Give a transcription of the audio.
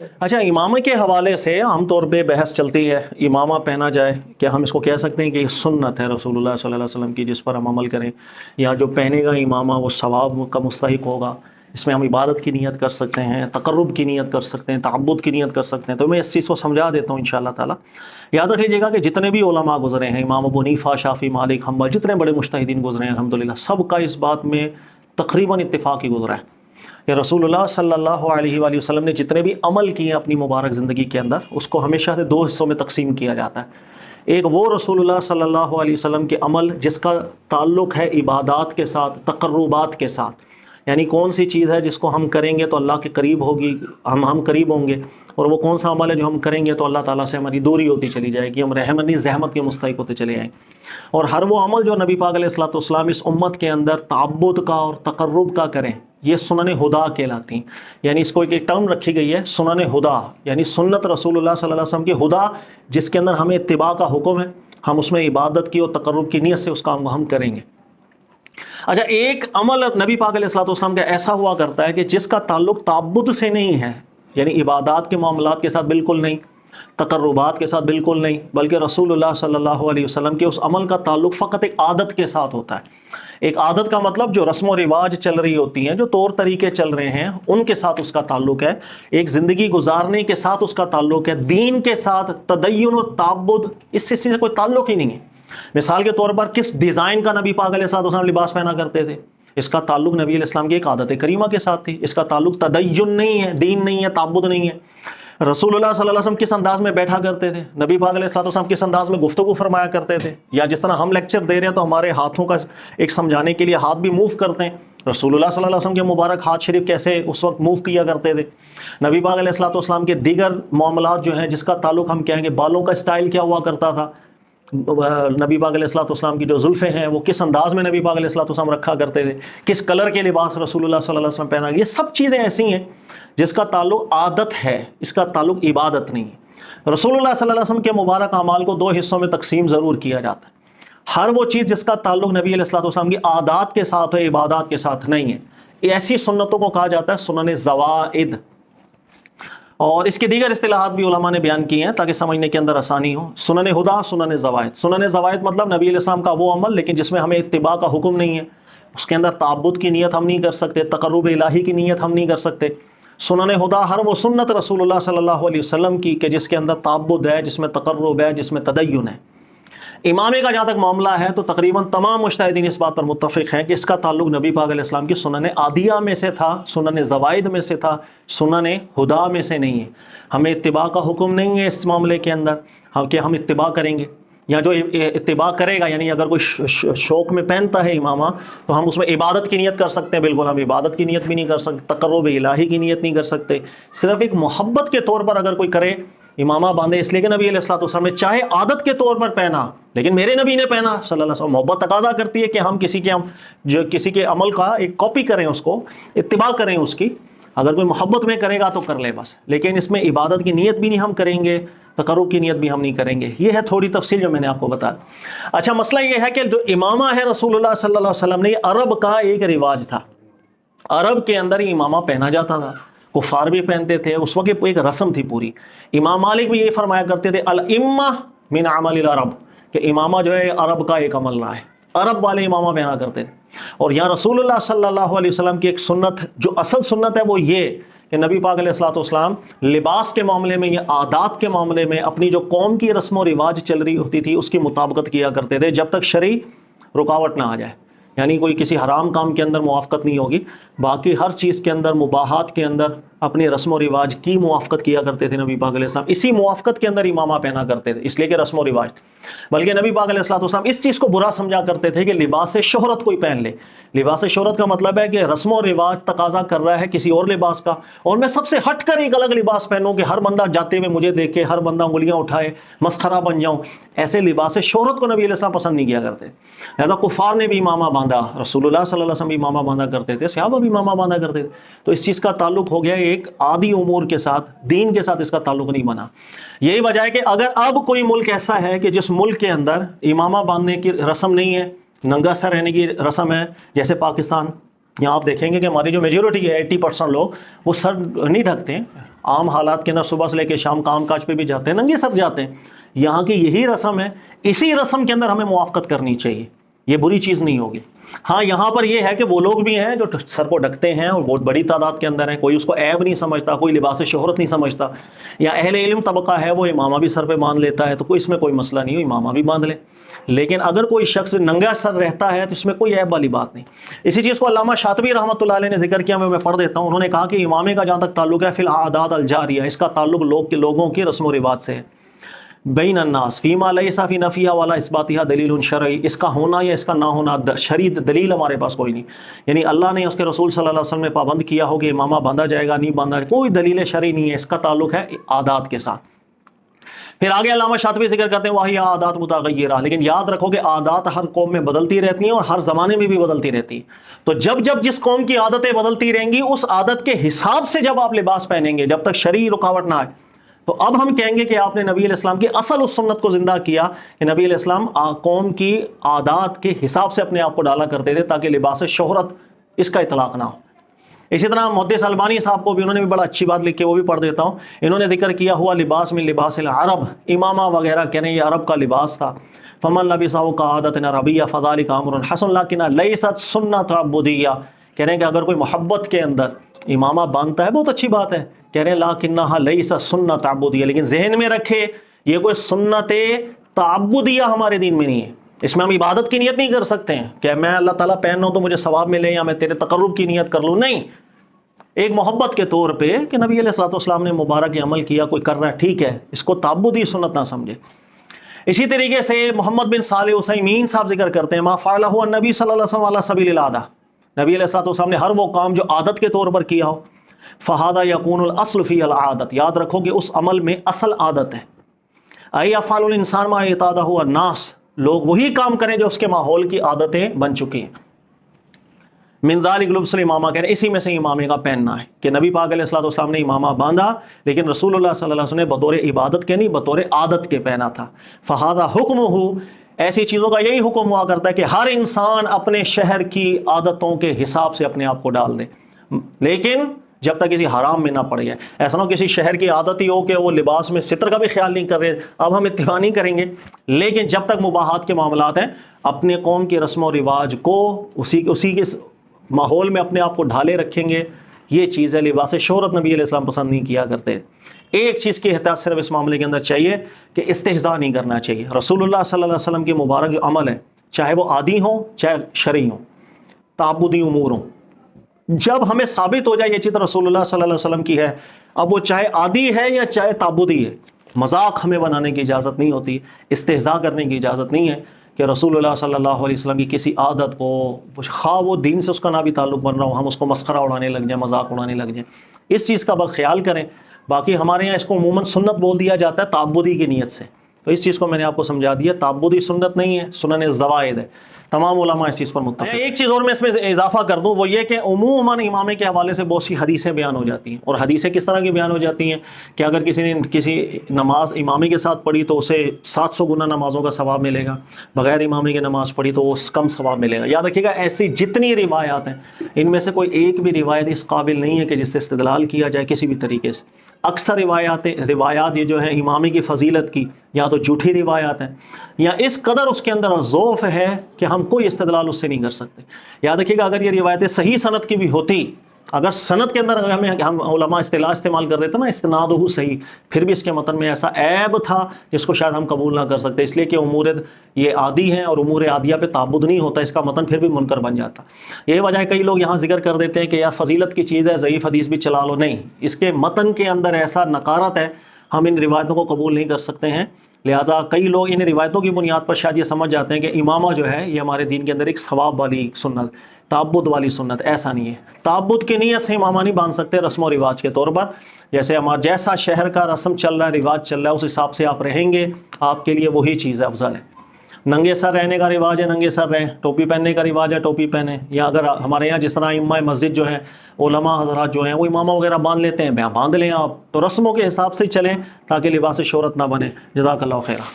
اچھا، امامہ کے حوالے سے عام طور پہ بحث چلتی ہے، امامہ پہنا جائے، کیا ہم اس کو کہہ سکتے ہیں کہ یہ سنت ہے رسول اللہ صلی اللہ علیہ وسلم کی جس پر ہم عمل کریں، یا جو پہنے گا امامہ وہ ثواب کا مستحق ہوگا، اس میں ہم عبادت کی نیت کر سکتے ہیں، تقرب کی نیت کر سکتے ہیں، تعبد کی نیت کر سکتے ہیں؟ تو میں اس چیز کو سمجھا دیتا ہوں انشاءاللہ تعالیٰ۔ یاد رکھ لیجیے گا کہ جتنے بھی علماء گزرے ہیں، امام ابو حنیفہ، شافعی، مالک، حنبل، جتنے بڑے مجتہدین گزرے ہیں الحمدللہ، سب کا اس بات میں تقریباً اتفاق ہی گزرا ہے کہ رسول اللہ صلی اللہ علیہ وآلہ وسلم نے جتنے بھی عمل کیے اپنی مبارک زندگی کے اندر، اس کو ہمیشہ سے دو حصوں میں تقسیم کیا جاتا ہے۔ ایک وہ رسول اللہ صلی اللہ علیہ وسلم کے عمل جس کا تعلق ہے عبادات کے ساتھ، تقربات کے ساتھ، یعنی کون سی چیز ہے جس کو ہم کریں گے تو اللہ کے قریب ہوگی، ہم قریب ہوں گے، اور وہ کون سا عمل ہے جو ہم کریں گے تو اللہ تعالیٰ سے ہماری دوری ہوتی چلی جائے گی، ہم رحمت زحمت کے مستحق ہوتے چلے جائیں گے۔ اور ہر وہ عمل جو نبی پاک علیہ الصلوۃ والسلام اس امت کے اندر تعبد کا اور تقرب کا کریں، یہ سنن ہدا کہلاتی ہیں۔ یعنی اس کو ایک ٹرم رکھی گئی ہے، سنن ہدا، یعنی سنت رسول اللہ صلی اللہ علیہ وسلم کی ہدا، جس کے اندر ہمیں اتباع کا حکم ہے، ہم اس میں عبادت کی اور تقرب کی نیت سے اس کام کو ہم کریں گے۔ اچھا، ایک عمل نبی پاک علیہ الصلوۃ والسلام کا ایسا ہوا کرتا ہے کہ جس کا تعلق تعبد سے نہیں ہے، یعنی عبادات کے معاملات کے ساتھ بالکل نہیں، تقربات کے ساتھ بالکل نہیں، بلکہ رسول اللہ صلی اللہ علیہ وسلم کے اس عمل کا تعلق فقط ایک عادت کے ساتھ ہوتا ہے۔ ایک عادت کا مطلب جو رسم و رواج چل رہی ہوتی ہیں، جو طور طریقے چل رہے ہیں، ان کے ساتھ اس کا تعلق ہے، ایک زندگی گزارنے کے ساتھ اس کا تعلق ہے، دین کے ساتھ تدین و تعبد اس سے کوئی تعلق ہی نہیں ہے۔ مثال کے طور پر کس ڈیزائن کا نبی پاک علیہ الصلوۃ والسلام لباس پہنا کرتے تھے؟ اس کا تعلق نبی علیہ السلام کی ایک عادت کریمہ کے ساتھ تھی، اس کا تعلق تدین نہیں ہے، دین نہیں ہے، تعبد نہیں ہے۔ رسول اللہ صلی اللہ علیہ وسلم کس انداز میں بیٹھا کرتے تھے، نبی پاک علیہ الصلوۃ والسلام کس انداز میں گفتگو فرمایا کرتے تھے، یا جس طرح ہم لیکچر دے رہے ہیں تو ہمارے ہاتھوں کا ایک سمجھانے کے لیے ہاتھ بھی موو کرتے ہیں، رسول اللہ صلی اللہ علیہ وسلم کے مبارک ہاتھ شریف کیسے اس وقت موو کیا کرتے تھے۔ نبی پاک علیہ الصلوۃ والسلام کے دیگر معاملات جو ہیں، جس کا تعلق ہم کہیں گے بالوں کا اسٹائل کیا ہوا کرتا تھا، نبی پاک علیہ الصلوۃ والسلام کی جو زلفیں ہیں وہ کس انداز میں نبی پاک علیہ الصلوۃ والسلام رکھا کرتے تھے، کس کلر کے لباس رسول اللہ صلی اللہ علیہ وسلم پہنا، یہ سب چیزیں ایسی ہیں جس کا تعلق عادت ہے، اس کا تعلق عبادت نہیں ہے۔ رسول اللہ صلی اللہ علیہ وسلم کے مبارک اعمال کو دو حصوں میں تقسیم ضرور کیا جاتا ہے۔ ہر وہ چیز جس کا تعلق نبی علیہ الصلوۃ والسلام کی عادات کے ساتھ ہے، عبادات کے ساتھ نہیں ہے، ایسی سنتوں کو کہا جاتا ہے سنن زوائد۔ اور اس کے دیگر اصطلاحات بھی علماء نے بیان کی ہیں تاکہ سمجھنے کے اندر آسانی ہو۔ سنن ہدا، سنن زوائد۔ سنن زوائد مطلب نبی علیہ السلام کا وہ عمل لیکن جس میں ہمیں اتباع کا حکم نہیں ہے، اس کے اندر تعبد کی نیت ہم نہیں کر سکتے، تقرب الہی کی نیت ہم نہیں کر سکتے۔ سنن ہدا ہر وہ سنت رسول اللہ صلی اللہ علیہ وسلم کی کہ جس کے اندر تعبد ہے، جس میں تقرب ہے، جس میں تدین ہے۔ امامے کا جہاں تک معاملہ ہے تو تقریباً تمام مجتہدین اس بات پر متفق ہیں کہ اس کا تعلق نبی پاک علیہ السلام کی سنن عادیہ میں سے تھا، سنن زوائد میں سے تھا، سنن ہدا میں سے نہیں ہے۔ ہمیں اتباع کا حکم نہیں ہے اس معاملے کے اندر کہ ہم اتباع کریں گے، یا جو اتباع کرے گا، یعنی اگر کوئی شوق میں پہنتا ہے امامہ تو ہم اس میں عبادت کی نیت کر سکتے ہیں، بالکل ہم عبادت کی نیت بھی نہیں کر سکتے، تقرب الہی کی نیت نہیں کر سکتے۔ صرف ایک محبت کے طور پر اگر کوئی کرے، امامہ باندھے اس لیے کہ نبی علیہ الصلوۃ والسلام نے چاہے عادت کے طور پر پہنا لیکن میرے نبی نے پہنا صلی اللہ علیہ وسلم، محبت تقاضا کرتی ہے کہ ہم کسی کے عمل کا ایک کاپی کریں، اس کو اتباع کریں اس کی۔ اگر کوئی محبت میں کرے گا تو کر لے بس، لیکن اس میں عبادت کی نیت بھی نہیں ہم کریں گے، تقرب کی نیت بھی ہم نہیں کریں گے۔ یہ ہے تھوڑی تفصیل جو میں نے آپ کو بتایا۔ اچھا، مسئلہ یہ ہے کہ جو امامہ ہے رسول اللہ صلی اللہ علیہ وسلم نے، یہ عرب کا ایک رواج تھا، عرب کے اندر ہی امامہ پہنا جاتا تھا، کفار بھی پہنتے تھے، اس وقت ایک رسم تھی پوری۔ امام مالک بھی یہ فرمایا کرتے تھے الامہ من عمل العرب، کہ امامہ جو ہے عرب کا ایک عمل رہا ہے، عرب والے امامہ پہنا کرتے تھے۔ اور یہاں رسول اللہ صلی اللہ علیہ وسلم کی ایک سنت، جو اصل سنت ہے وہ یہ کہ نبی پاک علیہ الصلوۃ والسلام لباس کے معاملے میں یا عادات کے معاملے میں اپنی جو قوم کی رسم و رواج چل رہی ہوتی تھی اس کی مطابقت کیا کرتے تھے جب تک شرعی رکاوٹ نہ آ جائے، یعنی کوئی کسی حرام کام کے اندر موافقت نہیں ہوگی، باقی ہر چیز کے اندر، مباحات کے اندر اپنی رسم و رواج کی موافقت کیا کرتے تھے نبی پاک علیہ السلام۔ اسی موافقت کے اندر امامہ پہنا کرتے تھے، اس لیے کہ رسم و رواج تھے۔ بلکہ نبی پاک علیہ السلام اس چیز کو برا سمجھا کرتے تھے کہ لباس شہرت کوئی پہن لے۔ لباس شہرت کا مطلب ہے کہ رسم و رواج تقاضا کر رہا ہے کسی اور لباس کا، اور میں سب سے ہٹ کر ایک الگ لباس پہنوں کہ ہر بندہ جاتے ہوئے مجھے دیکھے، ہر بندہ انگلیاں اٹھائے، مسخرہ بن جاؤں۔ ایسے لباس شہرت کو نبی علیہ السلام پسند نہیں کیا کرتے۔ لہذا کفار نے بھی امامہ باندھا، رسول اللہ صلی اللہ علیہ وسلم بھی امامہ باندھا کرتے تھے، صحابہ بھی امامہ باندھا کرتے تھے۔ تو اس چیز کا تعلق ہو گیا ایک عادی امور کے ساتھ، دین کے ساتھ اس کا تعلق نہیں بنا۔ یہی وجہ ہے کہ اگر اب کوئی ملک ایسا ہے کہ جس ملک کے اندر امامہ باندھنے کی رسم نہیں ہے، ننگا سر رہنے کی رسم ہے، جیسے پاکستان، یہاں آپ دیکھیں گے کہ ہماری جو میجورٹی ہے 80% لوگ وہ سر نہیں ڈھکتے ہیں، عام حالات کے اندر صبح سے لے کے شام کام کاج پہ بھی جاتے ہیں، ننگے سر جاتے ہیں. یہاں کی یہی رسم ہے، اسی رسم کے اندر ہمیں موافقت کرنی چاہیے، یہ بری چیز نہیں ہوگی. ہاں یہاں پر یہ ہے کہ وہ لوگ بھی ہیں جو سر کو ڈھکتے ہیں اور بہت بڑی تعداد کے اندر ہیں، کوئی اس کو عیب نہیں سمجھتا، کوئی لباس شہرت نہیں سمجھتا. یا اہل علم طبقہ ہے وہ امامہ بھی سر پہ باندھ لیتا ہے، تو کوئی اس میں کوئی مسئلہ نہیں ہو، امامہ بھی باندھ لے. لیکن اگر کوئی شخص ننگا سر رہتا ہے تو اس میں کوئی عیب والی بات نہیں. اسی چیز کو علامہ شاطبی رحمۃ اللہ علیہ نے ذکر کیا، میں پڑھ دیتا ہوں. انہوں نے کہا کہ امامے کا جہاں تک تعلق ہے فی العادات الجاریہ، اس کا تعلق لوگوں کی رسم و رواج سے ہے. بین الناس فیما لیس فی نفیہ ولا اثباتہ دلیل شرعی، اس کا ہونا یا اس کا نہ ہونا شرعی دلیل ہمارے پاس کوئی نہیں. یعنی اللہ نے اس کے رسول صلی اللہ علیہ وسلم نے پابند کیا ہو کہ امامہ باندھا جائے گا نہیں باندھا، کوئی دلیل شرعی نہیں ہے. اس کا تعلق ہے عادات کے ساتھ. پھر آگے علامہ شاطبی ذکر کرتے ہیں وہی عادات متغیرہ، لیکن یاد رکھو کہ عادات ہر قوم میں بدلتی رہتی ہیں اور ہر زمانے میں بھی بدلتی رہتی ہیں. تو جب جس قوم کی عادتیں بدلتی رہیں گی، اس عادت کے حساب سے جب آپ لباس پہنیں گے، جب تک شرعی رکاوٹ نہ آئے، تو اب ہم کہیں گے کہ آپ نے نبی علیہ السلام کی اصل اس سنت کو زندہ کیا کہ نبی علیہ السلام قوم کی عادات کے حساب سے اپنے آپ کو ڈالا کرتے تھے تاکہ لباس شہرت اس کا اطلاق نہ ہو. اسی طرح محدث البانی صاحب کو بھی انہوں نے بھی بڑا اچھی بات لکھی، وہ بھی پڑھ دیتا ہوں. انہوں نے ذکر کیا ہوا لباس من لباس العرب، امامہ وغیرہ کہنے یہ عرب کا لباس تھا. فمن لبسہ کعادۃ عربیہ فذلک امر حسن لیکن لیست سنت عبودیہ، کہہ رہے ہیں کہ اگر کوئی محبت کے اندر امامہ باندھتا ہے بہت اچھی بات ہے، کہہ رہے ہیں لیکنھا لیست سنت عبودیہ، لیکن ذہن میں رکھے یہ کوئی سنت تعبدیہ ہمارے دین میں نہیں ہے. اس میں ہم عبادت کی نیت نہیں کر سکتے ہیں کہ میں اللہ تعالیٰ پہن رہا ہوں تو مجھے ثواب ملے یا میں تیرے تقرب کی نیت کر لوں، نہیں. ایک محبت کے طور پہ کہ نبی علیہ الصلوۃ والسلام نے مبارک عمل کیا، کوئی کر رہا ہے ٹھیک ہے، اس کو تعبدی سنت نہ سمجھے. اسی طریقے سے محمد بن صالح عثیمین صاحب ذکر کرتے ہیں ما فعلہ النبی صلی اللہ علیہ وسلم علی سبیل العادہ، نبی علیہ الصلوۃ والسلام نے ہر وہ کام جو عادت کے طور پر کیا ہو، فہذا یکون الاصل فی العادت، یاد رکھو کہ اس عمل میں اصل عادت ہے. ای افعال الانسان ما اعتادہ الناس، لوگ وہی کام کریں جو اس کے ماحول کی عادتیں بن چکی ہیں. من ذالک لبس الامامہ، کہہ رہے اسی میں سے امامے کا پہننا ہے کہ نبی پاک علیہ الصلوۃ والسلام نے امامہ باندھا، لیکن رسول اللہ صلی اللہ علیہ وسلم نے بطور عبادت کے نہیں بطور عادت کے پہنا تھا. فہذا حکمہ، ایسی چیزوں کا یہی حکم ہوا کرتا ہے کہ ہر انسان اپنے شہر کی عادتوں کے حساب سے اپنے آپ کو ڈال دے، لیکن جب تک کسی حرام میں نہ پڑ جائے. ایسا نہ ہو کسی شہر کی عادت ہی ہو کہ وہ لباس میں ستر کا بھی خیال نہیں کر رہے، اب ہم اتباع نہیں کریں گے، لیکن جب تک مباحات کے معاملات ہیں اپنے قوم کی رسم و رواج کو اسی کے ماحول میں اپنے آپ کو ڈھالے رکھیں گے. یہ چیز ہے لباس شہرت نبی علیہ السلام پسند نہیں کیا کرتے. ایک چیز کی احتیاط صرف اس معاملے کے اندر چاہیے کہ استہزاء نہیں کرنا چاہیے. رسول اللہ صلی اللہ علیہ وسلم کے مبارک جو عمل ہے، چاہے وہ عادی ہوں چاہے شرعی ہوں، تعبدی امور ہوں، جب ہمیں ثابت ہو جائے یہ چیز رسول اللہ صلی اللہ علیہ وسلم کی ہے، اب وہ چاہے عادی ہے یا چاہے تعبدی ہے، مذاق ہمیں بنانے کی اجازت نہیں ہوتی، استہزاء کرنے کی اجازت نہیں ہے کہ رسول اللہ صلی اللہ علیہ وسلم کی کسی عادت کو، خواہ وہ دین سے اس کا نہ بھی تعلق بن رہا ہو، ہم اس کو مسخرہ اڑانے لگ جائیں، مذاق اڑانے لگ جائیں. اس چیز کا بس خیال کریں. باقی ہمارے یہاں اس کو عموماً سنت بول دیا جاتا ہے تعبدی کی نیت سے، تو اس چیز کو میں نے آپ کو سمجھا دیا، تعبدی سنت نہیں ہے، سنن زوائد ہے. تمام علماء اس چیز پر متفق ہیں. ایک چیز اور میں اس میں اضافہ کر دوں، وہ یہ کہ عموماً امامے کے حوالے سے بہت سی حدیثیں بیان ہو جاتی ہیں، اور حدیثیں کس طرح کی بیان ہو جاتی ہیں کہ اگر کسی نے کسی نماز امامے کے ساتھ پڑھی تو اسے 700 گنا نمازوں کا ثواب ملے گا، بغیر امامے کی نماز پڑھی تو اس کم ثواب ملے گا. یاد رکھیے گا ایسی جتنی روایات ہیں ان میں سے کوئی ایک بھی روایت اس قابل نہیں ہے کہ جس سے استدلال کیا جائے کسی بھی طریقے سے. اکثر روایات یہ جو ہے امامے کی فضیلت کی یا تو جھوٹی روایات ہیں یا اس قدر اس کے اندر ضعف ہے کہ ہم کوئی استدلال اس سے نہیں کر سکتے. یاد رکھیے گا اگر یہ روایتیں صحیح سند کی بھی ہوتی، اگر سند کے اندر ہم علماء اصطلاح استعمال کر دیتے نا استنادہ صحیح، پھر بھی اس کے متن میں ایسا عیب تھا جس کو شاید ہم قبول نہ کر سکتے، اس لیے کہ امور یہ عادی ہیں اور امور عادیہ پہ تعبد نہیں ہوتا، اس کا متن پھر بھی منکر بن جاتا. یہ وجہ ہے کئی لوگ یہاں ذکر کر دیتے ہیں کہ یار فضیلت کی چیز ہے ضعیف حدیث بھی چلا لو، نہیں، اس کے متن کے اندر ایسا نکارت ہے، ہم ان روایتوں کو قبول نہیں کر سکتے ہیں. لہٰذا کئی لوگ ان روایتوں کی بنیاد پر شاید یہ سمجھ جاتے ہیں کہ امامہ جو ہے یہ ہمارے دین کے اندر ایک ثواب والی سنت، تعبد والی سنت. ایسا نہیں ہے، تعبد کی نیت سے امامہ نہیں باندھ سکتے رسم و رواج کے طور پر. جیسے ہمارا جیسا شہر کا رسم چل رہا ہے، رواج چل رہا ہے، اس حساب سے آپ رہیں گے، آپ کے لیے وہی چیز افضل ہے. ننگے سر رہنے کا رواج ہے ننگے سر رہیں، ٹوپی پہننے کا رواج ہے ٹوپی پہنیں، یا اگر ہمارے یہاں جس طرح امام مسجد جو ہیں علماء حضرات جو ہیں وہ امامہ وغیرہ باندھ لیتے ہیں، باندھ لیں آپ، تو رسموں کے حساب سے چلیں تاکہ لباس شہرت نہ بنے. جزاک اللہ خیرہ.